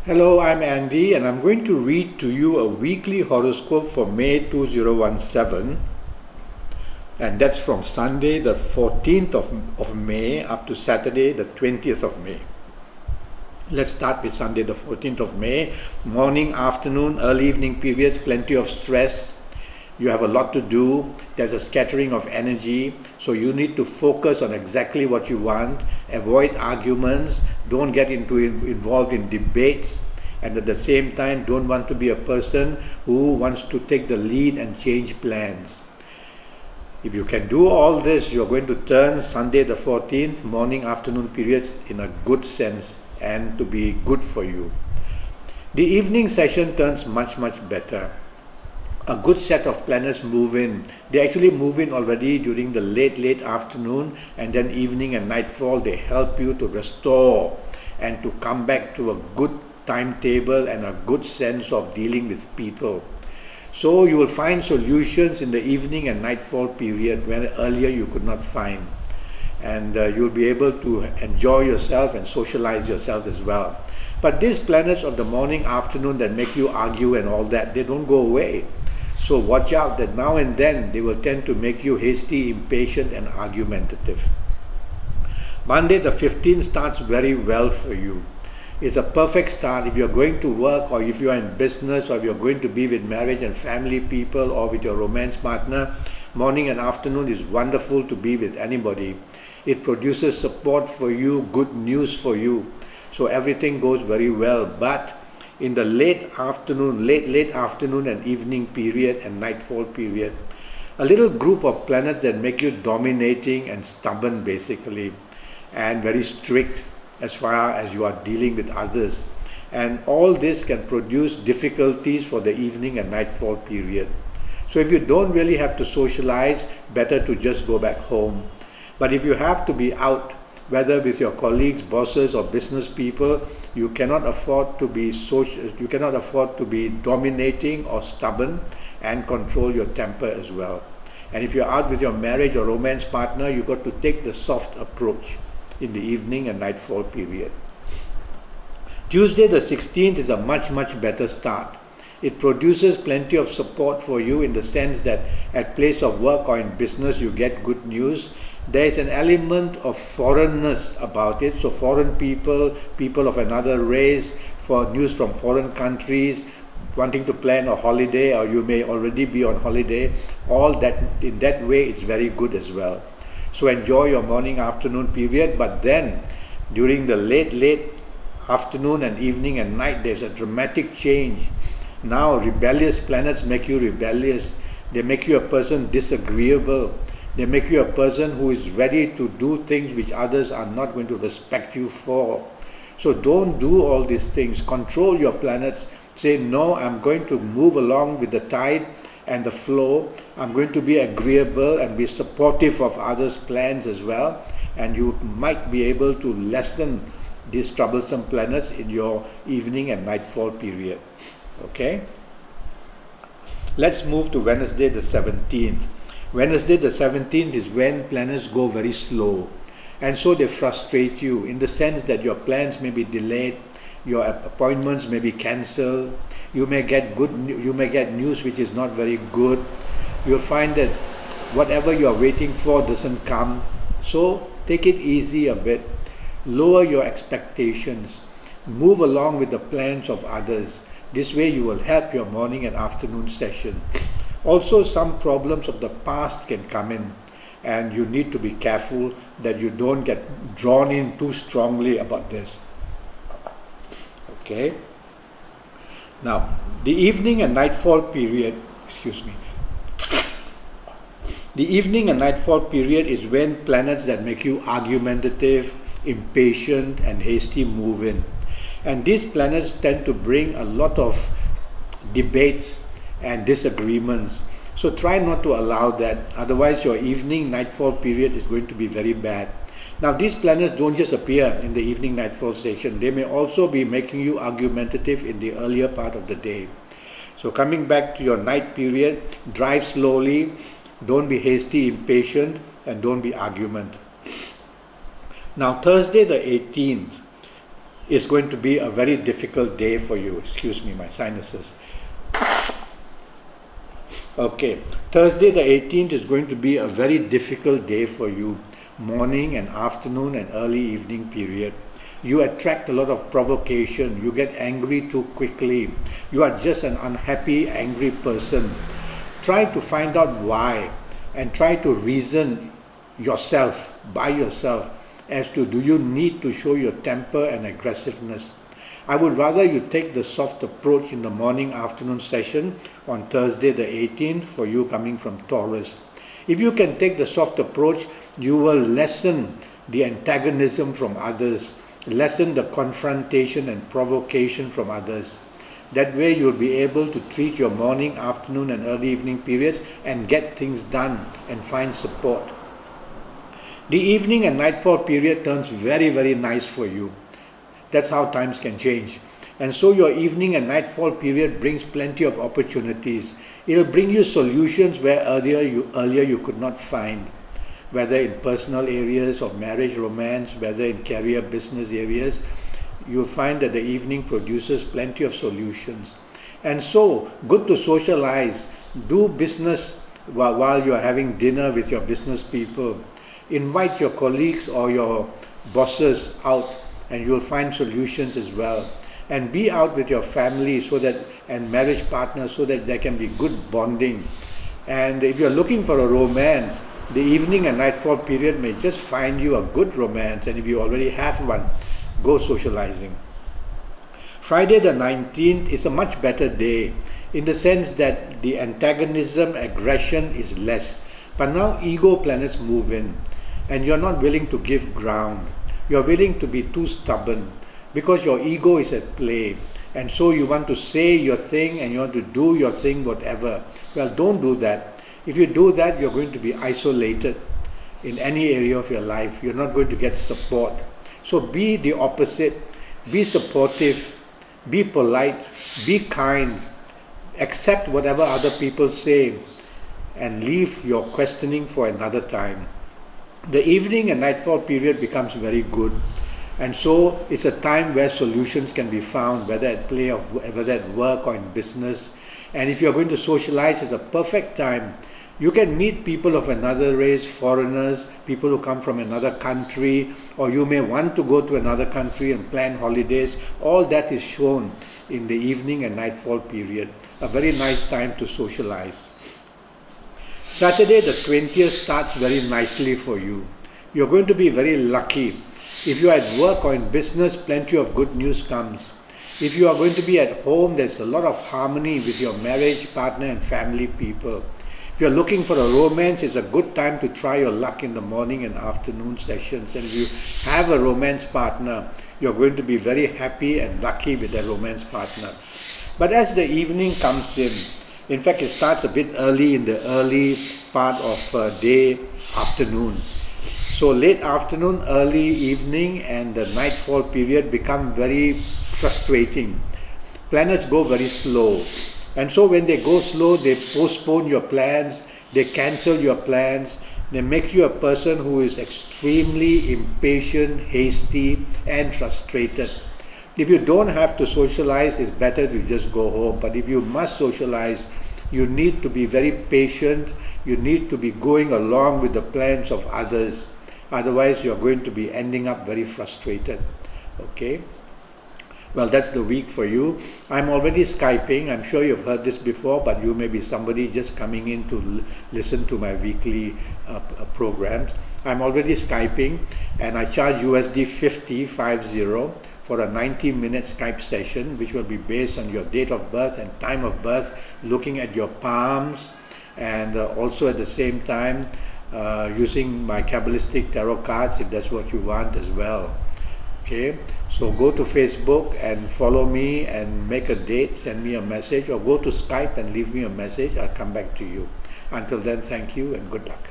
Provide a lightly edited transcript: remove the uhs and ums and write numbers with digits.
Hello, I'm Andy and I'm going to read to you a weekly horoscope for May 2017, and that's from Sunday the 14th of May up to Saturday the 20th of May. Let's start with Sunday the 14th of May. Morning, afternoon, early evening periods, plenty of stress. You have a lot to do. There's a scattering of energy, so you need to focus on exactly what you want. Avoid arguments. Don't get involved in debates, and at the same time don't want to be a person who wants to take the lead and change plans. If you can do all this, you're going to turn Sunday the 14th morning afternoon periods in a good sense and to be good for you. The evening session turns much better. A good set of planets move in. They actually move in already during the late afternoon, and then evening and nightfall they help you to restore and to come back to a good timetable and a good sense of dealing with people. So you will find solutions in the evening and nightfall period where earlier you could not find, and you'll be able to enjoy yourself and socialize yourself as well. But these planets of the morning afternoon that make you argue and all that, they don't go away. So watch out that now and then they will tend to make you hasty, impatient and argumentative. Monday the 15th starts very well for you. It's a perfect start if you're going to work, or if you're in business, or if you're going to be with marriage and family people, or with your romance partner. Morning and afternoon is wonderful to be with anybody. It produces support for you, good news for you. So everything goes very well. But in the late afternoon and evening period and nightfall period, a little group of planets that make you dominating and stubborn basically, and very strict as far as you are dealing with others. And all this can produce difficulties for the evening and nightfall period. So if you don't really have to socialize, better to just go back home. But if you have to be out, whether with your colleagues, bosses or business people, you cannot afford to be dominating or stubborn, and control your temper as well. And if you're out with your marriage or romance partner, you've got to take the soft approach in the evening and nightfall period. Tuesday the 16th is a much better start. It produces plenty of support for you in the sense that at place of work or in business you get good news. There is an element of foreignness about it, so foreign people of another race, for news from foreign countries, wanting to plan a holiday, or you may already be on holiday, all that, in that way it's very good as well. So enjoy your morning afternoon period, but then during the late afternoon and evening and night there's a dramatic change. Now rebellious planets make you rebellious. They make you a person disagreeable. They make you a person who is ready to do things which others are not going to respect you for. So don't do all these things. Control your planets. Say, no, I'm going to move along with the tide and the flow. I'm going to be agreeable and be supportive of others' plans as well. And you might be able to lessen these troublesome planets in your evening and nightfall period. Okay? Let's move to Wednesday the 17th. Wednesday the 17th is when planets go very slow, and so they frustrate you in the sense that your plans may be delayed, your appointments may be cancelled, you may get news which is not very good. You'll find that whatever you are waiting for doesn't come. So take it easy a bit, lower your expectations, move along with the plans of others. This way you will help your morning and afternoon session. Also, some problems of the past can come in, and you need to be careful that you don't get drawn in too strongly about this. Okay? Now, the evening and nightfall period, the evening and nightfall period is when planets that make you argumentative, impatient and hasty move in. And these planets tend to bring a lot of debates and disagreements. So try not to allow that, otherwise your evening nightfall period is going to be very bad. Now these planets don't just appear in the evening nightfall station, they may also be making you argumentative in the earlier part of the day. So coming back to your night period, drive slowly, don't be hasty, impatient, and don't be argument. Now Thursday the 18th is going to be a very difficult day for you. Excuse me, my sinuses. Okay, Thursday the 18th is going to be a very difficult day for you. Morning and afternoon and early evening period. You attract a lot of provocation. You get angry too quickly. You are just an unhappy, angry person. Try to find out why and try to reason yourself, by yourself, as to do you need to show your temper and aggressiveness. I would rather you take the soft approach in the morning-afternoon session on Thursday the 18th for you coming from Taurus. If you can take the soft approach, you will lessen the antagonism from others, lessen the confrontation and provocation from others. That way you'll be able to treat your morning, afternoon and early evening periods and get things done and find support. The evening and nightfall period turns very, very nice for you. That's how times can change. And so your evening and nightfall period brings plenty of opportunities. It'll bring you solutions where earlier you could not find, whether in personal areas of marriage, romance, whether in career, business areas. You'll find that the evening produces plenty of solutions. And so, good to socialize, do business while you're having dinner with your business people. Invite your colleagues or your bosses out and you'll find solutions as well. And be out with your family and marriage partners so that there can be good bonding. And if you're looking for a romance, the evening and nightfall period may just find you a good romance, and if you already have one, go socializing. Friday the 19th is a much better day in the sense that the antagonism, aggression is less. But now ego planets move in and you're not willing to give ground. You're willing to be too stubborn because your ego is at play. And so you want to say your thing and you want to do your thing, whatever. Well, don't do that. If you do that, you're going to be isolated in any area of your life. You're not going to get support. So be the opposite. Be supportive. Be polite. Be kind. Accept whatever other people say and leave your questioning for another time. The evening and nightfall period becomes very good. And so it's a time where solutions can be found, whether at play, or whether at work or in business. And if you're going to socialize, it's a perfect time. You can meet people of another race, foreigners, people who come from another country, or you may want to go to another country and plan holidays. All that is shown in the evening and nightfall period. A very nice time to socialize. Saturday the 20th starts very nicely for you. You're going to be very lucky. If you're at work or in business, plenty of good news comes. If you are going to be at home, there's a lot of harmony with your marriage partner and family people. If you're looking for a romance, it's a good time to try your luck in the morning and afternoon sessions. And if you have a romance partner, you're going to be very happy and lucky with that romance partner. But as the evening comes in fact, it starts a bit early in the early part of day, afternoon. So late afternoon, early evening and the nightfall period become very frustrating. Planets go very slow. And so when they go slow, they postpone your plans, they cancel your plans, they make you a person who is extremely impatient, hasty and frustrated. If you don't have to socialize, it's better to just go home. But if you must socialize, you need to be very patient, you need to be going along with the plans of others. Otherwise, you're going to be ending up very frustrated. Okay? Well, that's the week for you. I'm already Skyping. I'm sure you've heard this before, but you may be somebody just coming in to listen to my weekly programs. I'm already Skyping, and I charge USD 50 for a 90-minute Skype session, which will be based on your date of birth and time of birth, looking at your palms, and also at the same time, using my Kabbalistic tarot cards if that's what you want as well. Okay, so go to Facebook and follow me and make a date, send me a message, or go to Skype and leave me a message. I'll come back to you. Until then, thank you and good luck.